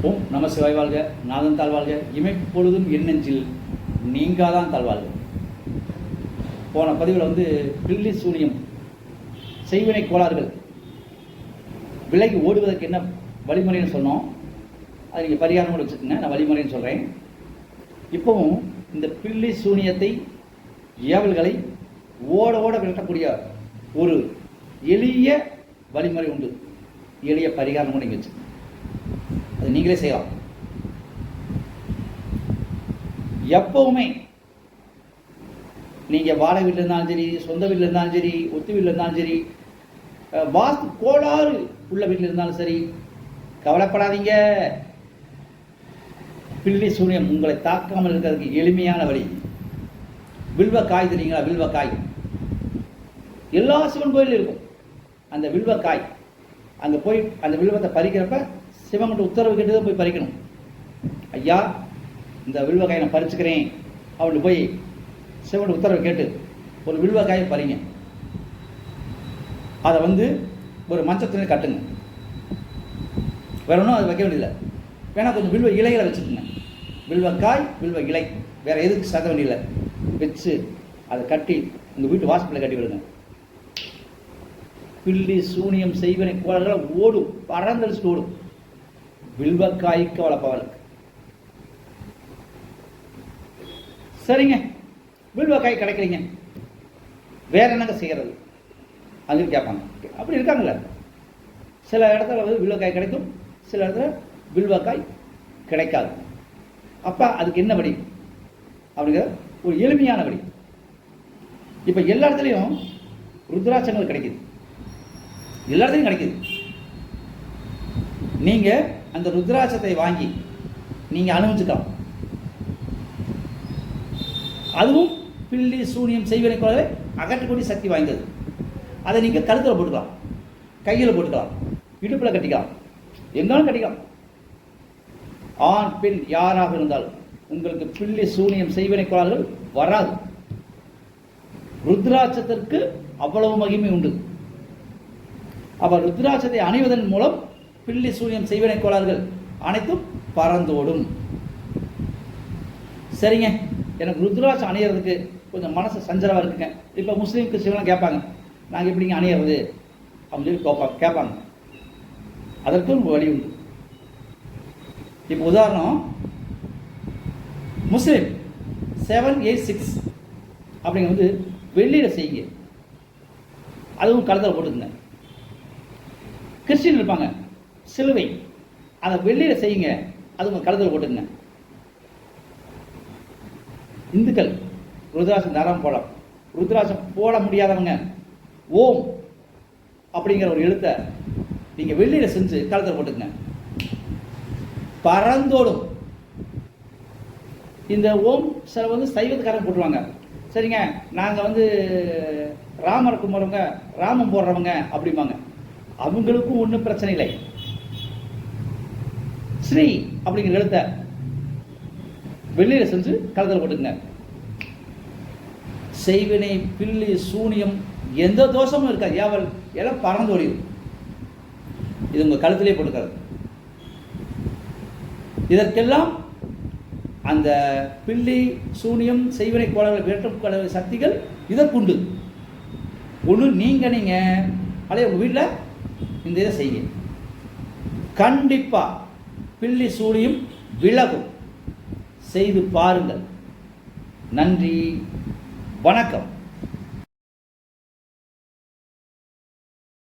ஓம் நம சிவாய் வாழ்க, நாதன் தாழ்வாழ்க, இமைப்பொழுதும் என் நெஞ்சில் நீங்காதான் தாழ்வாழ்க. போன பதிவில் பில்லி சூனியம், செய்வினை கோளாறுகள் விலகி ஓடுவதற்கு என்ன வழிமுறைன்னு சொன்னோம். அது நீங்கள் பரிகாரம் கூட வச்சுக்கோங்க, நான் வழிமுறைன்னு சொல்கிறேன். இப்போவும் இந்த பில்லி சூனியத்தை, ஏவல்களை ஓட ஓட விரட்டக்கூடிய ஒரு எளிய வழிமுறை உண்டு. எளிய பரிகாரம் கூட நீங்கள் வச்சுக்கோங்க, அது நீங்களே செய்யலாம். எப்பவுமே நீங்கள் வாடகை வீட்டில் இருந்தாலும் சரி, சொந்த வீட்டில் இருந்தாலும் சரி, ஒத்து வீட்டில் இருந்தாலும் சரி, வாஸ்து கோளாறு உள்ள வீட்டில் இருந்தாலும் சரி, கவலைப்படாதீங்க. பில்லி சூனியம் உங்களை தாக்காமல் இருக்கிறதுக்கு எளிமையான வழி, வில்வக்காய் தெரியுங்களா? வில்வக்காய் எல்லா சிவன் கோயிலும் இருக்கும். அந்த வில்வக்காய் அங்கே போய் அந்த வில்வத்தை பறிக்கிறப்ப சிவன்கிட்ட உத்தரவு கேட்டு தான் போய் பறிக்கணும். ஐயா, இந்த வில்வக்காயை நான் பறிச்சுக்கிறேன் அப்படின்னு போய் சிவன் உத்தரவு கேட்டு ஒரு வில்வக்காயை பறிங்க. அதை ஒரு மஞ்சத்துணை கட்டுங்க. வேற ஒன்றும் அது வைக்க வேண்டியதில்லை. வேணா கொஞ்சம் வில்வ இலைகளை வச்சுக்கோங்க. வில்வக்காய், வில்வ இலை, வேற எதுக்கு சத வேண்டியதில்லை. வச்சு அதை கட்டி உங்கள் வீட்டு வாசப்பில் கட்டி விடுங்க. பில்லி சூனியம் செய்வனை கோளாறுகளை ஓடும், பறந்தடிச்சுட்டு ஓடும். வில்வக்காய்க்கு வளர்ப்பவர்களுக்கு சரிங்க. வில்வக்காய் கிடைக்கிறீங்க, வேற என்னங்க செய்கிறது அது கேட்பாங்க. அப்படி இருக்காங்கல்ல, சில இடத்துல வில்வக்காய் கிடைக்கும், சில இடத்துல வில்வக்காய் கிடைக்காது. அப்போ அதுக்கு என்ன வழி அப்படிங்கிற ஒரு எளிமையான வழி. இப்போ எல்லா இடத்துலையும் ருத்ராட்சங்கள் கிடைக்குது, எல்லா இடத்துலையும் கிடைக்குது. நீங்கள் அந்த ருத்ராட்சத்தை வாங்கி நீங்கள் அனுபவிச்சுக்கலாம். அதுவும் பில்லி சூனியம் செய்வனை கோளாறை அகற்றக்கூடிய சக்தி வாய்ந்தது. அதை நீங்கள் கழுத்தில் போட்டுக்கலாம், கையில் போட்டுக்கலாம், இடுப்பில் கட்டிக்கலாம், எங்காலும் கட்டிக்கலாம். ஆண் பெண் யாராக இருந்தாலும் உங்களுக்கு பில்லி சூனியம் செய்வனை கோளாறுகள் வராது. ருத்ராட்சத்திற்கு அவ்வளவு மகிமை உண்டு. அப்ப ருத்ராட்சத்தை அணிவதன் மூலம் பில்லி சூனியம் செய்வனை கோளாறுகள் அனைத்தும் பறந்தோடும். சரிங்க, எனக்கு ருத்ராட்சம் அணியறதுக்கு கொஞ்சம் மனசு சஞ்சலமாக இருக்குங்க. இப்போ முஸ்லீம் கிறிஸ்டின்லாம் கேட்பாங்க, நாங்கள் எப்படிங்க அணியறது அப்படின்னு சொல்லி கேட்பாங்க. அதற்கும் வழி உண்டு. இப்போ உதாரணம், முஸ்லீம் 786 அப்படிங்க வெள்ளியில் செய்யுங்க, அதுவும் கழுத்தில் போட்டுக்குங்க. கிறிஸ்டின் இருப்பாங்க, சிலுவை, அதை வெள்ளியில் செய்யுங்க, அதுவும் கழுத்தில் போட்டுக்குங்க. இந்துக்கள் ருத்ராட்சம் தாராளம் போடலாம். ருத்ராட்சம் போட முடியாதவங்க ஓம் அப்படிங்கிற ஒரு எழுத்தை நீங்கள் வெள்ளியில் செஞ்சு கழுத்தில் போட்டுக்குங்க, பறந்தோடும். இந்த ஓம் சில சைவத்துக்காரங்க போட்டுருவாங்க. சரிங்க, நாங்கள் ராமர் கும்பிட்றவங்க, ராமம் போடுறவங்க அப்படிம்பாங்க. அவங்களுக்கும் ஒன்றும் பிரச்சனை இல்லை. ஸ்ரீ அப்படிங்கிற எழுத்த வெளியில செஞ்சு கழுத்தில் போட்டுங்க. செய்வினை, பில்லி சூனியம், எந்த தோஷமும் இருக்காது. ஏவல் எல்லாம் பறந்து ஓடிடும். இது உங்கள் கழுத்திலே போட்டுக்கிறது. இதற்கெல்லாம் அந்த பில்லி சூனியம் செய்வினை கோளாறுகளை விரட்டும் சக்திகள் இதற்குண்டு. ஒன்று நீங்கள் அலைய உங்கள் வீட்டில் இந்த இதை செய்யுங்க, கண்டிப்பாக பில்லி சூனியம் விலகும். செய்து பாருங்கள். நன்றி, வணக்கம்.